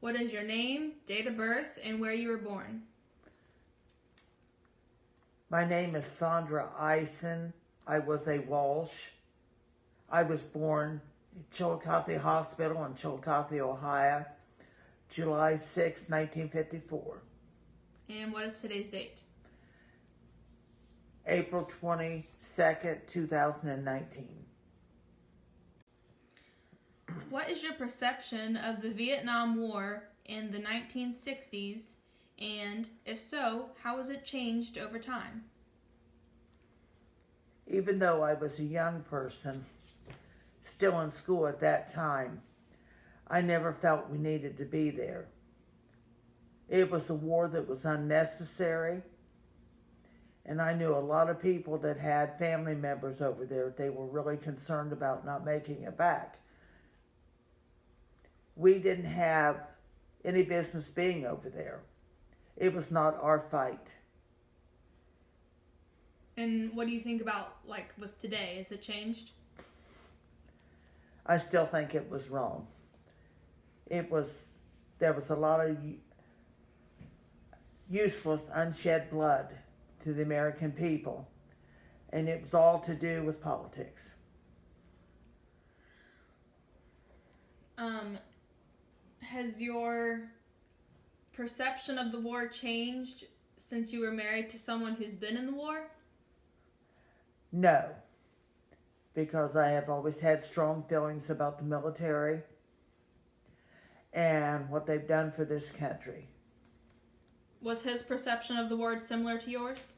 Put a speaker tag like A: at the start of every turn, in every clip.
A: What is your name, date of birth, and where you were born?
B: My name is Saundra Ison. I was a Walsh. I was born at Chillicothe Hospital in Chillicothe, Ohio, July 6, 1954.
A: And what is today's date?
B: April 22nd, 2019.
A: What is your perception of the Vietnam War in the 1960s, and if so, how has it changed over time?
B: Even though I was a young person, still in school at that time, I never felt we needed to be there. It was a war that was unnecessary, and I knew a lot of people that had family members over there. They were really concerned about not making it back. We didn't have any business being over there. It was not our fight.
A: And what do you think about, like, with today? Has it changed?
B: I still think it was wrong. There was a lot of useless, unshed blood to the American people, and it was all to do with politics.
A: Has your perception of the war changed since you were married to someone who's been in the war?
B: No, because I have always had strong feelings about the military and what they've done for this country.
A: Was his perception of the war similar to yours?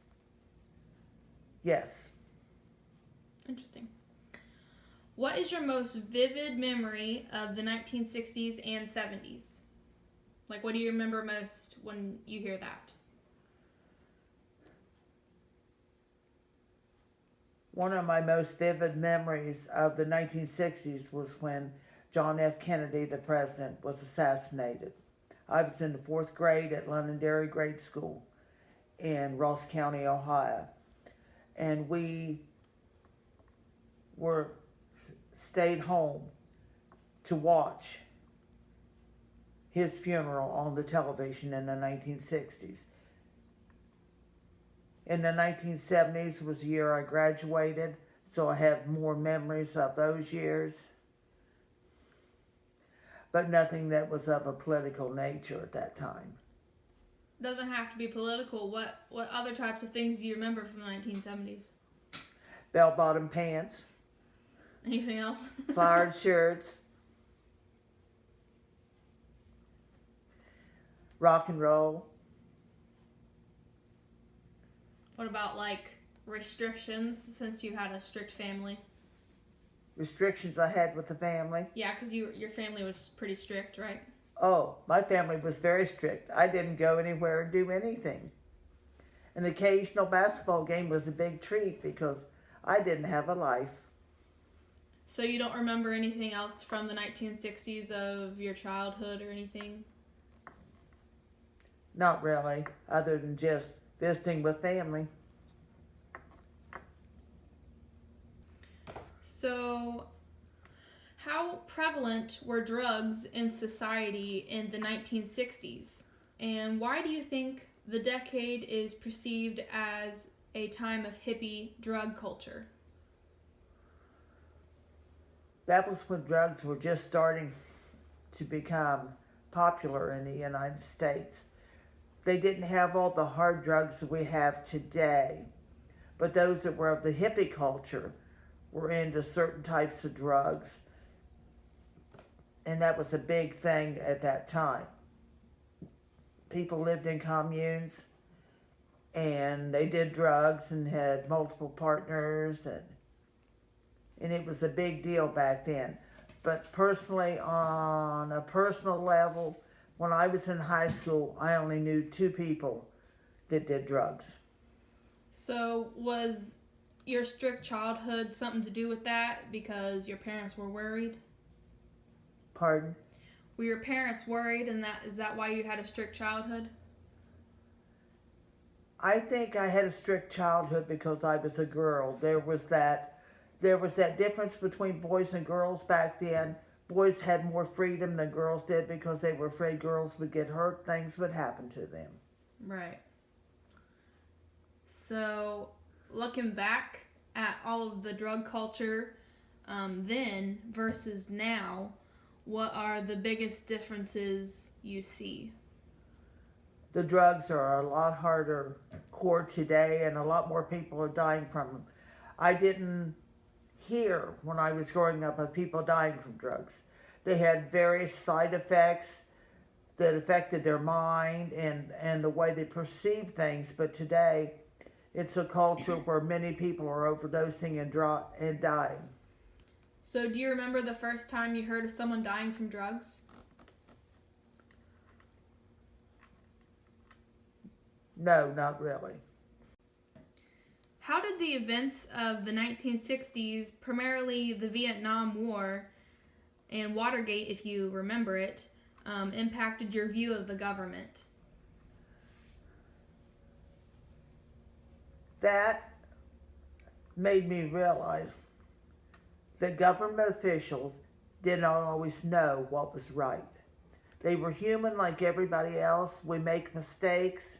B: Yes.
A: Interesting. What is your most vivid memory of the 1960s and 70s? Like, what do you remember most when you hear that?
B: One of my most vivid memories of the 1960s was when John F. Kennedy, the president, was assassinated. I was in the 4th grade at Londonderry Grade School in Ross County, Ohio. And we stayed home to watch his funeral on the television in the 1960s. In the 1970s was the year I graduated, so I have more memories of those years, but nothing that was of a political nature at that time.
A: Doesn't have to be political. What other types of things do you remember from the 1970s?
B: Bell-bottom pants.
A: Anything else?
B: Flowered shirts. Rock and roll.
A: What about, like, restrictions, since you had a strict family?
B: Restrictions I had with the family.
A: Yeah, because your family was pretty strict, right?
B: Oh, my family was very strict. I didn't go anywhere and do anything. An occasional basketball game was a big treat because I didn't have a life.
A: So you don't remember anything else from the 1960s of your childhood or anything?
B: Not really, other than just visiting with family.
A: So, how prevalent were drugs in society in the 1960s? And why do you think the decade is perceived as a time of hippie drug culture?
B: That was when drugs were just starting to become popular in the United States. They didn't have all the hard drugs that we have today, but those that were of the hippie culture were into certain types of drugs, and that was a big thing at that time. People lived in communes, and they did drugs and had multiple partners, and it was a big deal back then. But personally, on a personal level, when I was in high school, I only knew 2 people that did drugs.
A: So was your strict childhood something to do with that because your parents were worried?
B: Pardon?
A: Were your parents worried, and is that why you had a strict childhood?
B: I think I had a strict childhood because I was a girl. There was that difference between boys and girls back then Boys had more freedom than girls did because they were afraid girls would get hurt, things would happen to them.
A: Right. So, looking back at all of the drug culture then versus now, what are the biggest differences you see?
B: The drugs are a lot harder core today, and a lot more people are dying from them. I didn't hear when I was growing up of people dying from drugs. They had various side effects that affected their mind and the way they perceive things, but today it's a culture where many people are overdosing and dying.
A: So, do you remember the first time you heard of someone dying from drugs?
B: No, not really.
A: How did the events of the 1960s, primarily the Vietnam War and Watergate, if you remember it, impacted your view of the government?
B: That made me realize that government officials did not always know what was right. They were human like everybody else. We make mistakes,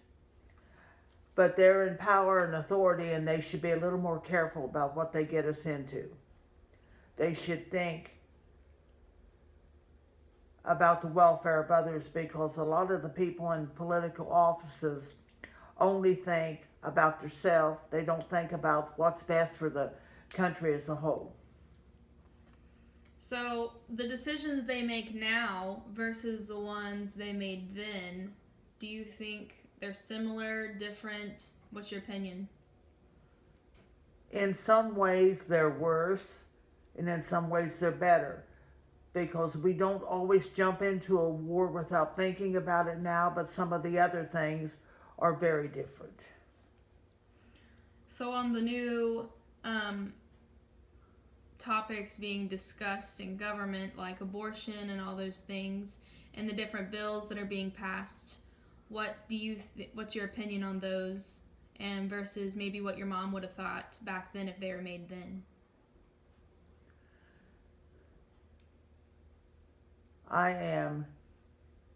B: but they're in power and authority, and they should be a little more careful about what they get us into. They should think about the welfare of others, because a lot of the people in political offices only think about themselves. They don't think about what's best for the country as a whole.
A: So, the decisions they make now versus the ones they made then, do you think they're similar, different? What's your opinion?
B: In some ways, they're worse, and in some ways, they're better, because we don't always jump into a war without thinking about it now, but some of the other things are very different.
A: So, on the new topics being discussed in government, like abortion and all those things, and the different bills that are being passed, what's your opinion on those, and versus maybe what your mom would have thought back then if they were made then?
B: I am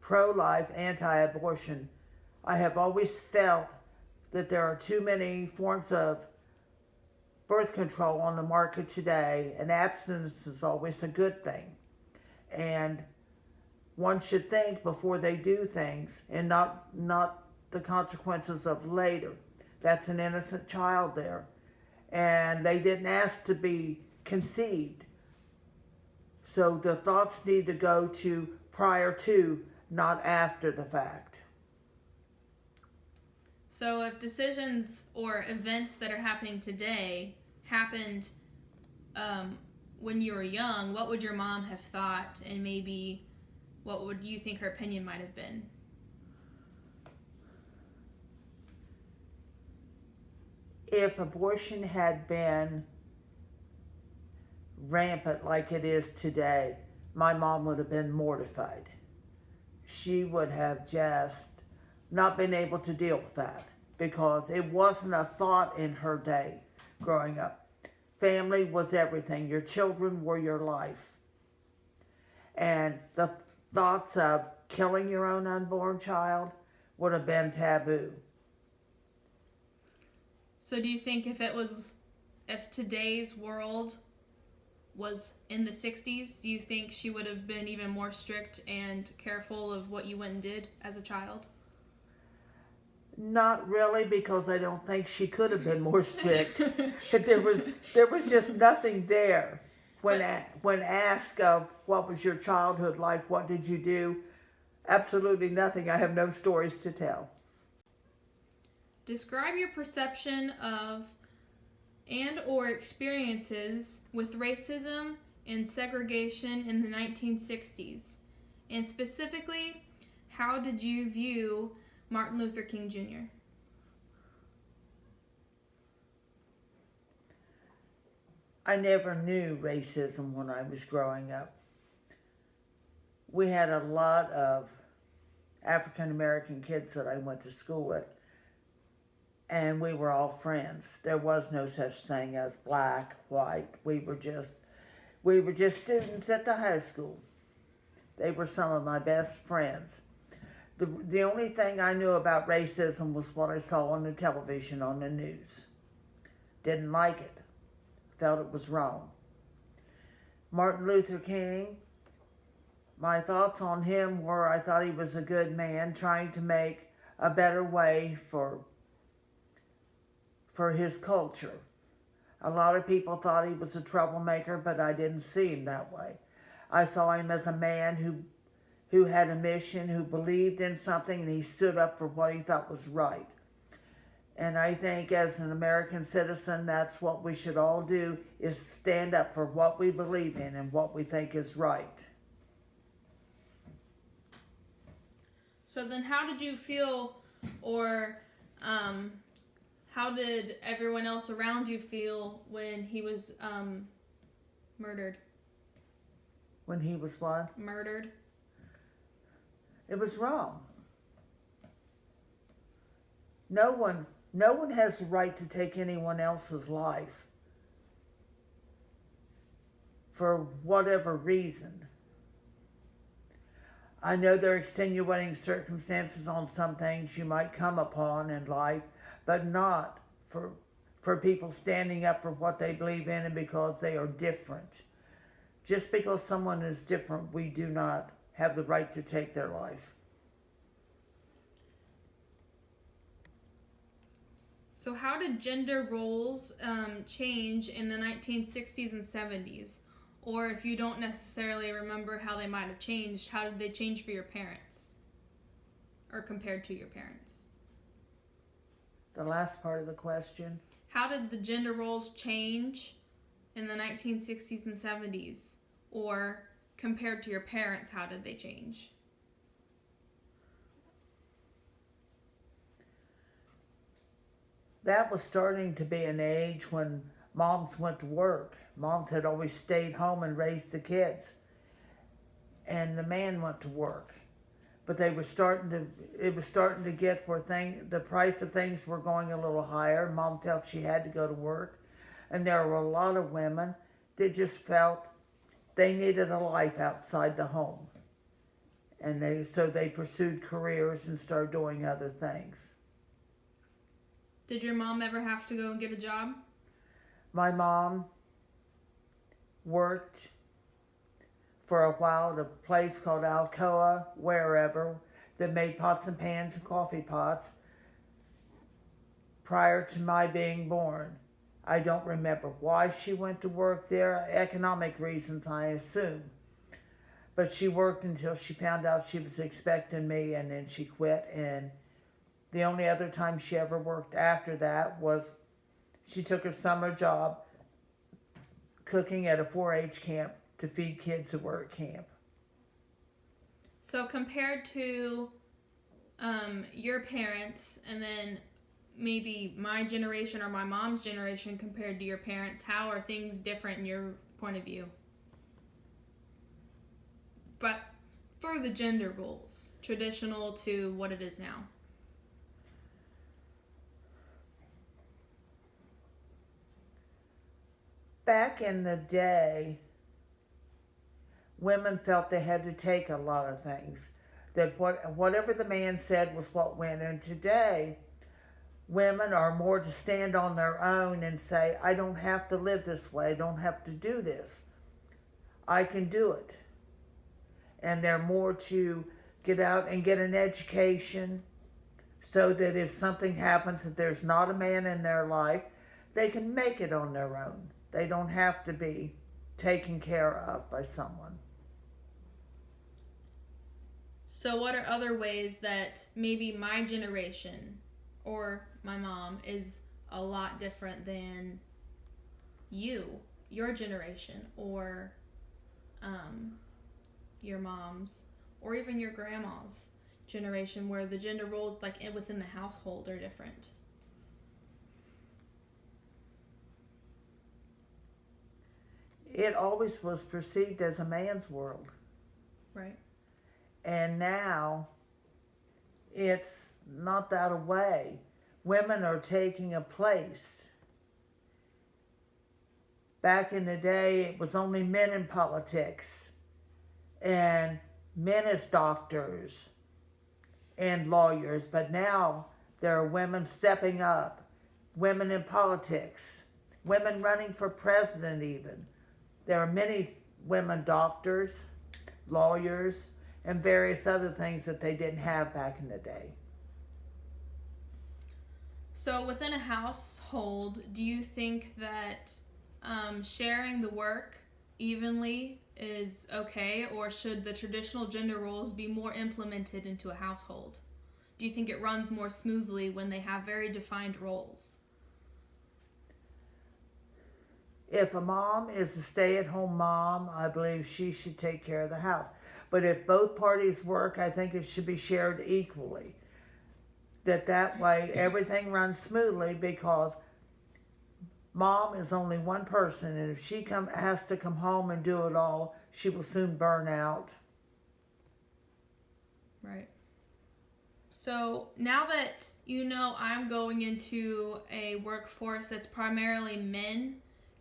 B: pro-life, anti-abortion. I have always felt that there are too many forms of birth control on the market today, and abstinence is always a good thing. And one should think before they do things, and not the consequences of later. That's an innocent child there, and they didn't ask to be conceived. So the thoughts need to go to prior to, not after the fact.
A: So if decisions or events that are happening today happened when you were young, what would your mom have thought, and maybe what would you think her opinion might have been?
B: If abortion had been rampant like it is today, my mom would have been mortified. She would have just not been able to deal with that, because it wasn't a thought in her day growing up. Family was everything. Your children were your life. And the thoughts of killing your own unborn child would have been taboo.
A: So do you think if today's world was in the 60s, do you think she would have been even more strict and careful of what you went and did as a child?
B: Not really, because I don't think she could have been more strict. There was just nothing there. When asked of what was your childhood like, what did you do? Absolutely nothing. I have no stories to tell.
A: Describe your perception of and or experiences with racism and segregation in the 1960s. And specifically, how did you view Martin Luther King Jr.?
B: I never knew racism when I was growing up. We had a lot of African American kids that I went to school with, and we were all friends. There was no such thing as black, white. We We were just students at the high school. They were some of my best friends. The only thing I knew about racism was what I saw on the television, on the news. Didn't like it. Felt it was wrong. Martin Luther King, my thoughts on him were I thought he was a good man trying to make a better way for his culture. A lot of people thought he was a troublemaker, but I didn't see him that way. I saw him as a man who had a mission, who believed in something, and he stood up for what he thought was right. And I think as an American citizen, that's what we should all do, is stand up for what we believe in and what we think is right.
A: So then how did you feel, or how did everyone else around you feel when he was murdered?
B: When he was what?
A: Murdered.
B: It was wrong. No one has the right to take anyone else's life for whatever reason. I know there are extenuating circumstances on some things you might come upon in life, but not for people standing up for what they believe in and because they are different. Just because someone is different, we do not have the right to take their life.
A: So how did gender roles change in the 1960s and 70s? Or if you don't necessarily remember how they might have changed, how did they change for your parents? Or compared to your parents?
B: The last part of the question.
A: How did the gender roles change in the 1960s and 70s? Or compared to your parents, how did they change?
B: That was starting to be an age when moms went to work. Moms had always stayed home and raised the kids. And the man went to work. But it was starting to get where the price of things were going a little higher. Mom felt she had to go to work. And there were a lot of women that just felt they needed a life outside the home. And so they pursued careers and started doing other things.
A: Did your mom ever have to go and get a job?
B: My mom worked for a while at a place called Alcoa, wherever, that made pots and pans and coffee pots prior to my being born. I don't remember why she went to work there. Economic reasons, I assume. But she worked until she found out she was expecting me, and then she quit. And the only other time she ever worked after that was she took a summer job cooking at a 4-H camp to feed kids that were at camp.
A: So compared to your parents, and then maybe my generation or my mom's generation compared to your parents, how are things different in your point of view? But for the gender roles, traditional to what it is now.
B: Back in the day, women felt they had to take a lot of things. That whatever the man said was what went. And today, women are more to stand on their own and say, I don't have to live this way. I don't have to do this. I can do it. And they're more to get out and get an education so that if something happens that there's not a man in their life, they can make it on their own. They don't have to be taken care of by someone.
A: So what are other ways that maybe my generation or my mom is a lot different than your generation, or your mom's, or even your grandma's generation, where the gender roles within the household are different?
B: It always was perceived as a man's world.
A: Right.
B: And now it's not that away. Women are taking a place Back in the day, it was only men in politics and men as doctors and lawyers, but now there are women stepping up, women in politics, women running for president even. There are many women doctors, lawyers, and various other things that they didn't have back in the day.
A: So within a household, do you think that sharing the work evenly is okay, or should the traditional gender roles be more implemented into a household? Do you think it runs more smoothly when they have very defined roles?
B: If a mom is a stay-at-home mom, I believe she should take care of the house. But if both parties work, I think it should be shared equally. That way everything runs smoothly, because mom is only one person, and if she has to come home and do it all, she will soon burn out.
A: Right. So now that you know I'm going into a workforce that's primarily men,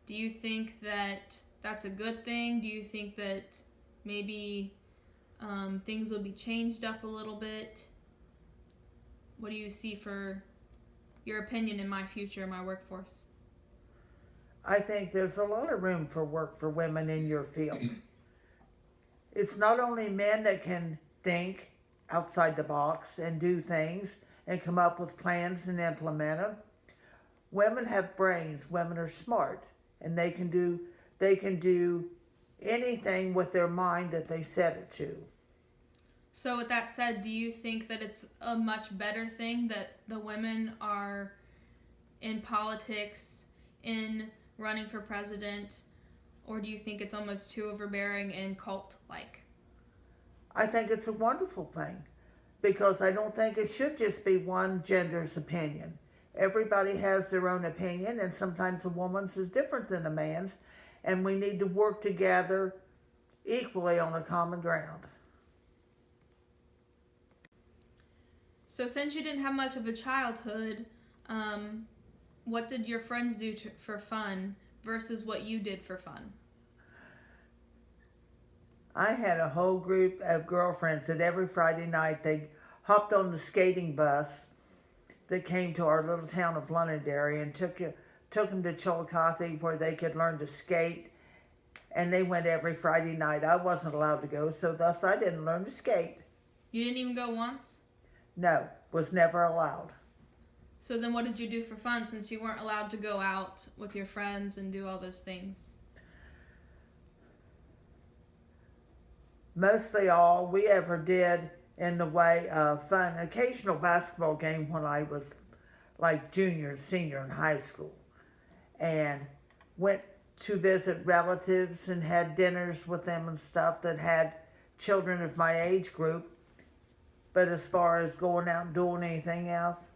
A: do you think that that's a good thing? Do you think that maybe things will be changed up a little bit? What do you see for your opinion in my future, my workforce?
B: I think there's a lot of room for work for women in your field. It's not only men that can think outside the box and do things and come up with plans and implement them. Women have brains. Women are smart, and they can do anything with their mind that they set it to.
A: So with that said, do you think that it's a much better thing that the women are in politics, in running for president, or do you think it's almost too overbearing and cult-like?
B: I think it's a wonderful thing, because I don't think it should just be one gender's opinion. Everybody has their own opinion, and sometimes a woman's is different than a man's, and we need to work together equally on a common ground.
A: So since you didn't have much of a childhood, what did your friends do for fun versus what you did for fun?
B: I had a whole group of girlfriends that every Friday night they hopped on the skating bus that came to our little town of Londonderry and took them to Chillicothe where they could learn to skate. And they went every Friday night. I wasn't allowed to go, so thus I didn't learn to skate.
A: You didn't even go once?
B: No, was never allowed.
A: So then what did you do for fun since you weren't allowed to go out with your friends and do all those things?
B: Mostly all we ever did in the way of fun, occasional basketball game when I was like junior and senior in high school, and went to visit relatives and had dinners with them and stuff that had children of my age group. But as far as going out and doing anything else,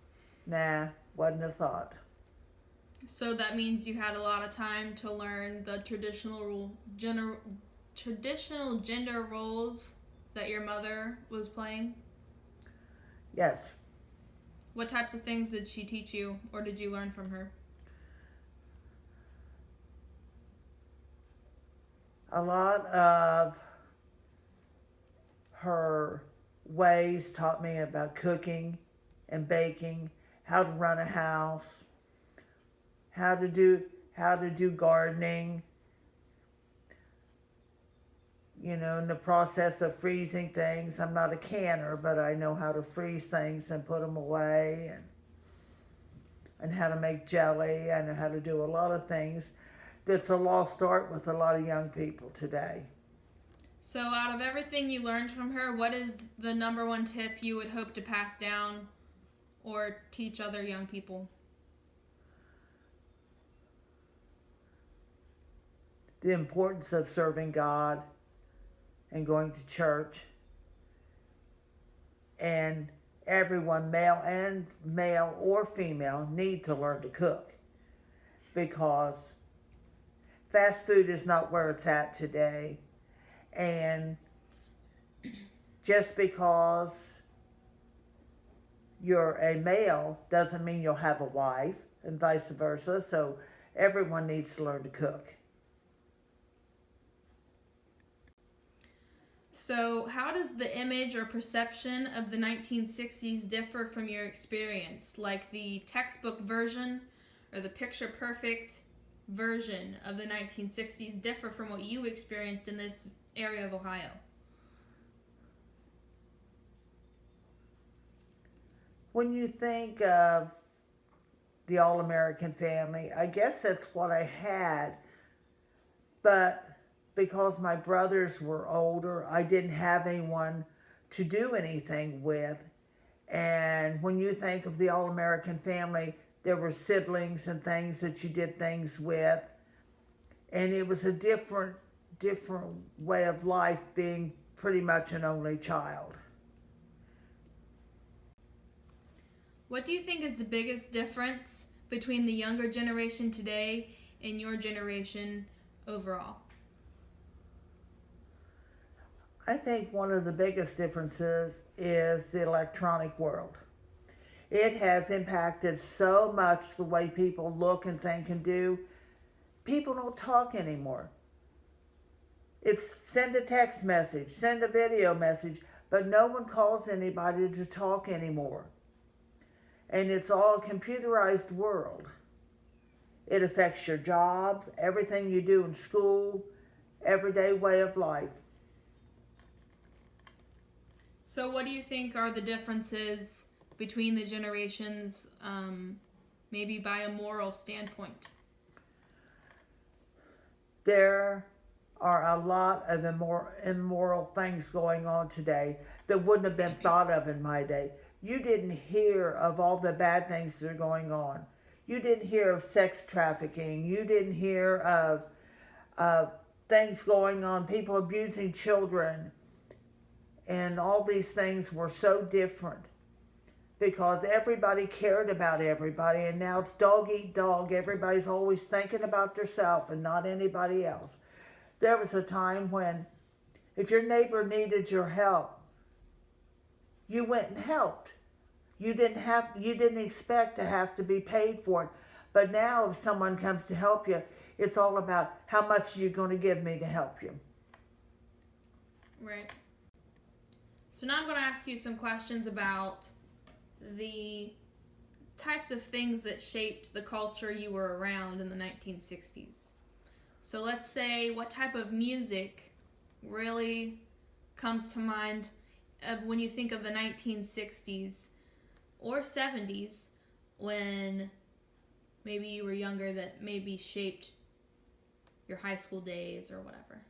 B: nah, wasn't a thought.
A: So that means you had a lot of time to learn the traditional gender roles that your mother was playing?
B: Yes.
A: What types of things did she teach you, or did you learn from her?
B: A lot of her ways taught me about cooking and baking, how to run a house, how to do gardening. You know, in the process of freezing things. I'm not a canner, but I know how to freeze things and put them away, and how to make jelly. I know how to do a lot of things that's a lost art with a lot of young people today.
A: So out of everything you learned from her, what is the number one tip you would hope to pass down or teach other young people?
B: The importance of serving God and going to church. And everyone, male or female, need to learn to cook, because fast food is not where it's at today. And just because you're a male doesn't mean you'll have a wife, and vice versa. So everyone needs to learn to cook.
A: So, how does the image or perception of the 1960s differ from your experience? Like the textbook version or the picture perfect version of the 1960s differ from what you experienced in this area of Ohio?
B: When you think of the all-American family, I guess that's what I had. But because my brothers were older, I didn't have anyone to do anything with. And when you think of the all-American family, there were siblings and things that you did things with. And it was a different way of life being pretty much an only child.
A: What do you think is the biggest difference between the younger generation today and your generation overall?
B: I think one of the biggest differences is the electronic world. It has impacted so much the way people look and think and do. People don't talk anymore. It's send a text message, send a video message, but no one calls anybody to talk anymore. And it's all a computerized world. It affects your jobs, everything you do in school, everyday way of life.
A: So what do you think are the differences between the generations, maybe by a moral standpoint?
B: There are a lot of immoral things going on today that wouldn't have been thought of in my day. You didn't hear of all the bad things that are going on. You didn't hear of sex trafficking. You didn't hear of things going on, people abusing children. And all these things were so different because everybody cared about everybody, and now it's dog eat dog. Everybody's always thinking about themselves and not anybody else. There was a time when if your neighbor needed your help, you went and helped. You didn't expect to have to be paid for it. But now if someone comes to help you, it's all about how much you're going to give me to help you.
A: Right. So now I'm going to ask you some questions about the types of things that shaped the culture you were around in the 1960s. So let's say, what type of music really comes to mind when you think of the 1960s or 70s, when maybe you were younger, that maybe shaped your high school days or whatever?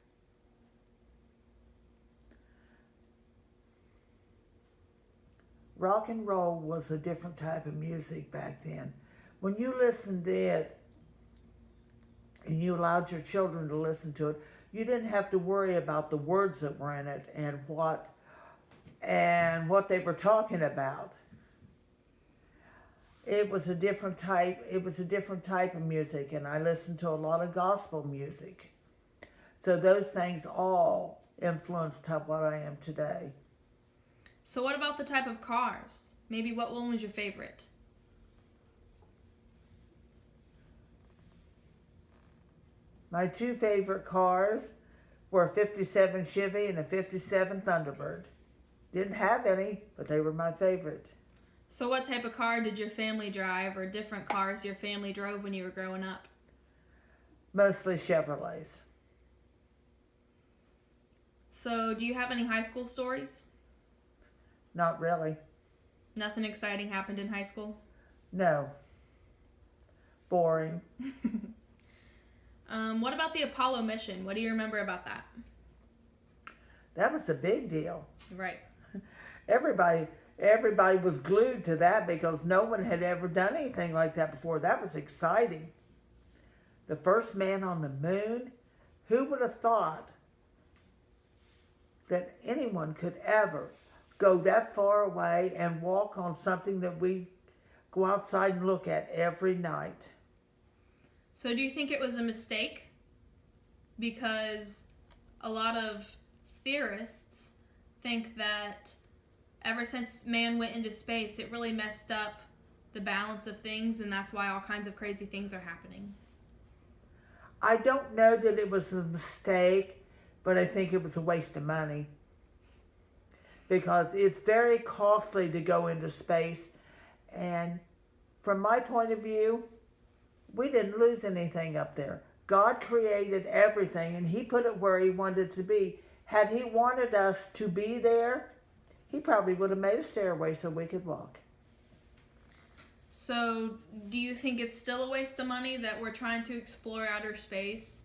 B: Rock and roll was a different type of music back then. When you listened to it and you allowed your children to listen to it, you didn't have to worry about the words that were in it and what they were talking about. It was a different type of music, and I listened to a lot of gospel music. So those things all influenced what I am today.
A: So what about the type of cars? Maybe what one was your favorite?
B: My two favorite cars were a 57 Chevy and a 57 Thunderbird. Didn't have any, but they were my favorite.
A: So what type of car did your family drive, or different cars your family drove when you were growing up?
B: Mostly Chevrolets.
A: So do you have any high school stories?
B: Not really.
A: Nothing exciting happened in high school?
B: No. Boring.
A: What about the Apollo mission? What do you remember about that?
B: That was a big deal.
A: Right.
B: Everybody was glued to that because no one had ever done anything like that before. That was exciting. The first man on the moon, who would have thought that anyone could ever go that far away and walk on something that we go outside and look at every night?
A: So do you think it was a mistake? Because a lot of theorists think that ever since man went into space, it really messed up the balance of things, and that's why all kinds of crazy things are happening.
B: I don't know that it was a mistake, but I think it was a waste of money. because it's very costly to go into space. And from my point of view, we didn't lose anything up there. God created everything and He put it where He wanted it to be. Had He wanted us to be there, He probably would have made a stairway so we could walk.
A: So, do you think it's still a waste of money that we're trying to explore outer space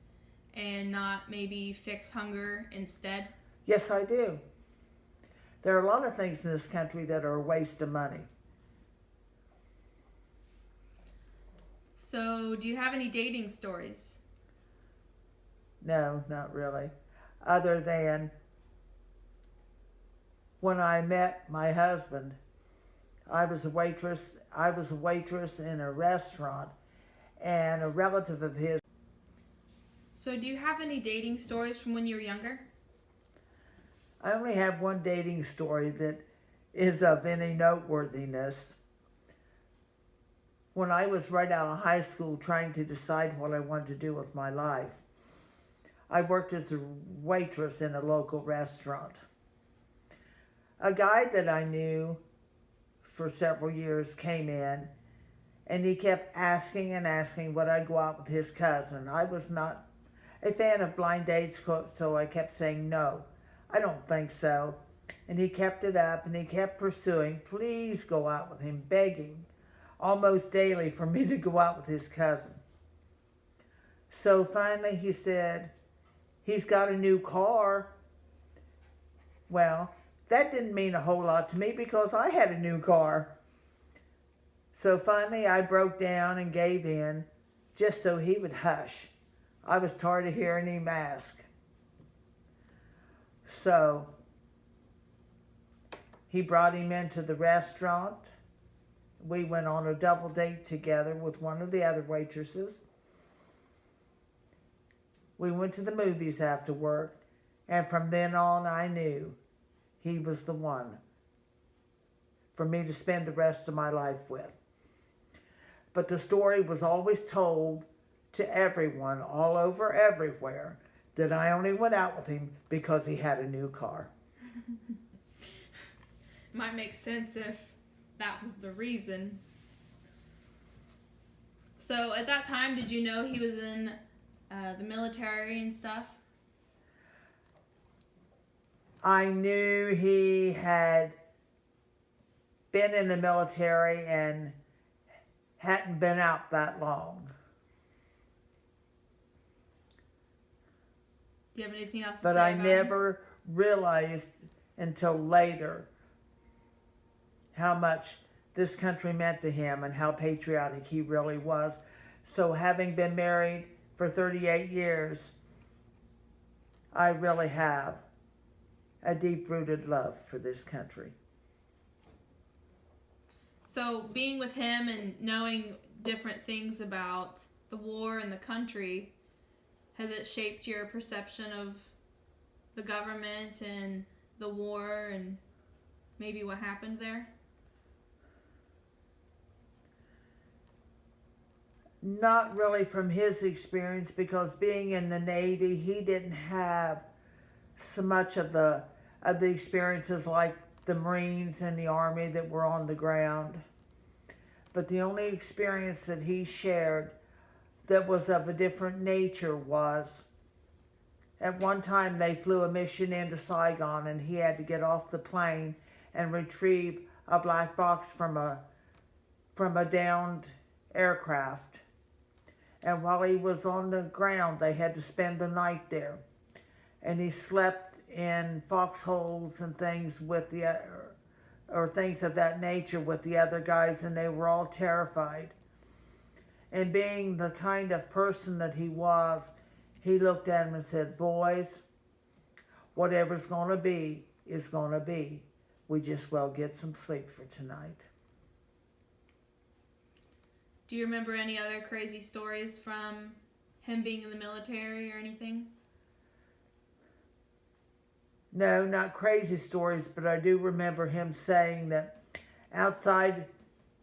A: and not maybe fix hunger instead?
B: Yes, I do. There are a lot of things in this country that are a waste of money.
A: So, do you have any dating stories?
B: No, not really. Other than when I met my husband, I was a waitress in a restaurant, and a relative of his.
A: So, do you have any dating stories from when you were younger?
B: I only have one dating story that is of any noteworthiness. When I was right out of high school trying to decide what I wanted to do with my life, I worked as a waitress in a local restaurant. A guy that I knew for several years came in, and he kept asking and asking would I go out with his cousin. I was not a fan of blind dates, so I kept saying no, I don't think so. And he kept it up and he kept pursuing, please go out with him, begging almost daily for me to go out with his cousin. So finally he said, he's got a new car. Well, that didn't mean a whole lot to me because I had a new car. So finally I broke down and gave in just so he would hush. I was tired of hearing him ask. So he brought him into the restaurant. We went on a double date together with one of the other waitresses. We went to the movies after work, and from then on I knew he was the one for me to spend the rest of my life with. But the story was always told to everyone, all over everywhere, that I only went out with him because he had a new car.
A: Might make sense if that was the reason. So at that time, did you know he was in the military and stuff?
B: I knew he had been in the military and hadn't been out that long.
A: Do you have anything else to
B: But
A: say
B: I
A: about
B: never realized until later how much this country meant to him and how patriotic he really was. So having been married for 38 years, I really have a deep-rooted love for this country.
A: So being with him and knowing different things about the war and the country, has it shaped your perception of the government and the war and maybe what happened there?
B: Not really from his experience, because being in the Navy, he didn't have so much of the experiences like the Marines and the Army that were on the ground. But the only experience that he shared that was of a different nature was at one time they flew a mission into Saigon and he had to get off the plane and retrieve a black box from a downed aircraft. And while he was on the ground, they had to spend the night there. And he slept in foxholes and things with or things of that nature with the other guys, and they were all terrified. And being the kind of person that he was, he looked at them and said, boys, whatever's going to be is going to be. We just will get some sleep for tonight.
A: Do you remember any other crazy stories from him being in the military or anything?
B: No, not crazy stories, but I do remember him saying that outside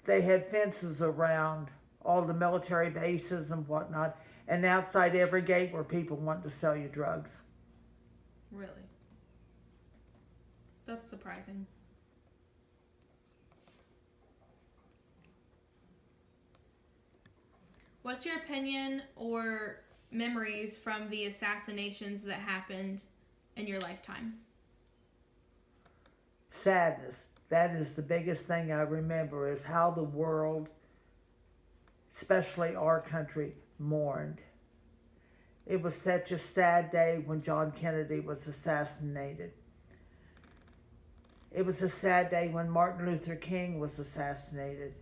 B: they had fences around all the military bases and whatnot, and outside every gate were people wanting to sell you drugs.
A: Really? That's surprising. What's your opinion or memories from the assassinations that happened in your lifetime?
B: Sadness. That is the biggest thing I remember, is how the world, especially our country, mourned. It was such a sad day when John Kennedy was assassinated. It was a sad day when Martin Luther King was assassinated.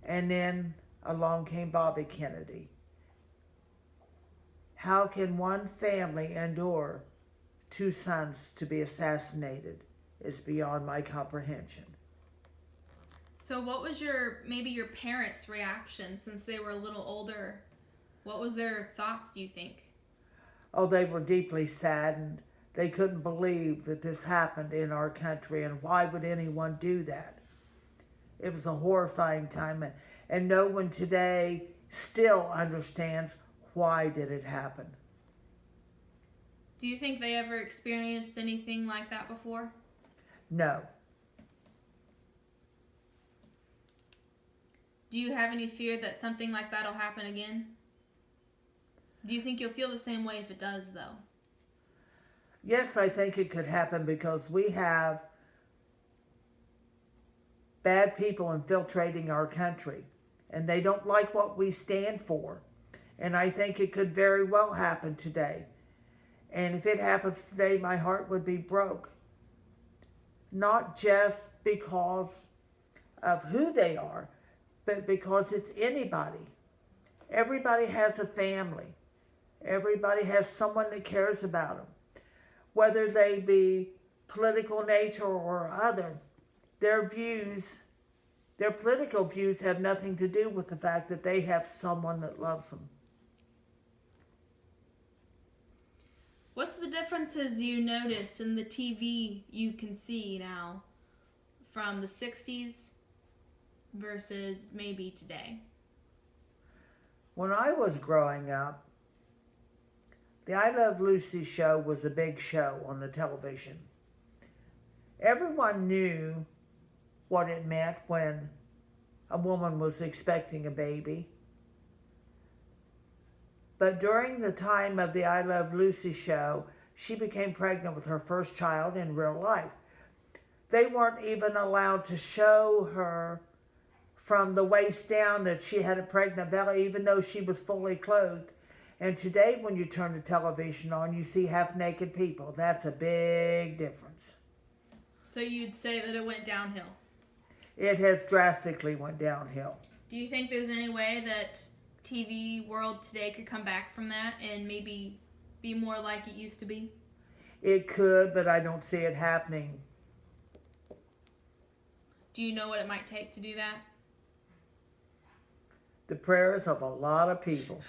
B: And then along came Bobby Kennedy. How can one family endure two sons to be assassinated is beyond my comprehension.
A: So what was maybe your parents' reaction since they were a little older? What was their thoughts, do you think?
B: Oh, they were deeply saddened. They couldn't believe that this happened in our country, and why would anyone do that? It was a horrifying time, and no one today still understands why did it happen.
A: Do you think they ever experienced anything like that before?
B: No.
A: Do you have any fear that something like that will happen again? Do you think you'll feel the same way if it does, though?
B: Yes, I think it could happen because we have bad people infiltrating our country, and they don't like what we stand for. And I think it could very well happen today. And if it happens today, my heart would be broke. Not just because of who they are, but because it's anybody. Everybody has a family. Everybody has someone that cares about them. Whether they be political nature or other, their political views have nothing to do with the fact that they have someone that loves them.
A: What's the differences you notice in the TV you can see now from the 60s versus maybe today?
B: When I was growing up, the I Love Lucy show was a big show on the television. Everyone knew what it meant when a woman was expecting a baby. But during the time of the I Love Lucy show, she became pregnant with her first child in real life. They weren't even allowed to show her from the waist down that she had a pregnant belly, even though she was fully clothed. And today, when you turn the television on, you see half-naked people. That's a big difference.
A: So you'd say that it went downhill?
B: It has drastically went downhill.
A: Do you think there's any way that TV world today could come back from that and maybe be more like it used to be?
B: It could, but I don't see it happening.
A: Do you know what it might take to do that?
B: The prayers of a lot of people.